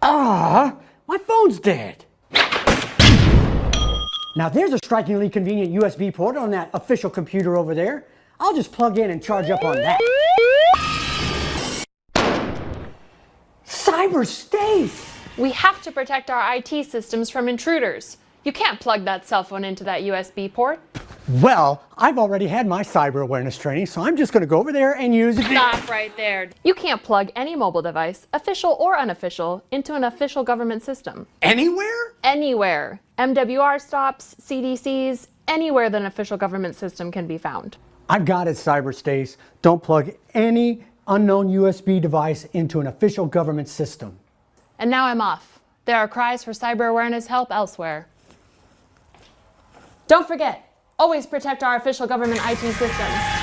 Ah, my phone's dead. Now there's a strikingly convenient USB port on that official computer over there. I'll just plug in and charge up on that. Cyber Stace! We have to protect our IT systems from intruders. You can't plug that cell phone into that USB port. Well, I've already had my cyber awareness training, so I'm just going to go over there and use it. Stop right there. You can't plug any mobile device, official or unofficial, into an official government system. Anywhere? Anywhere. MWR stops, CDCs, anywhere that an official government system can be found. I've got it, Cyber Stace. Don't plug any unknown USB device into an official government system. And now I'm off. There are cries for cyber awareness help elsewhere. Don't forget, always protect our official government IT systems.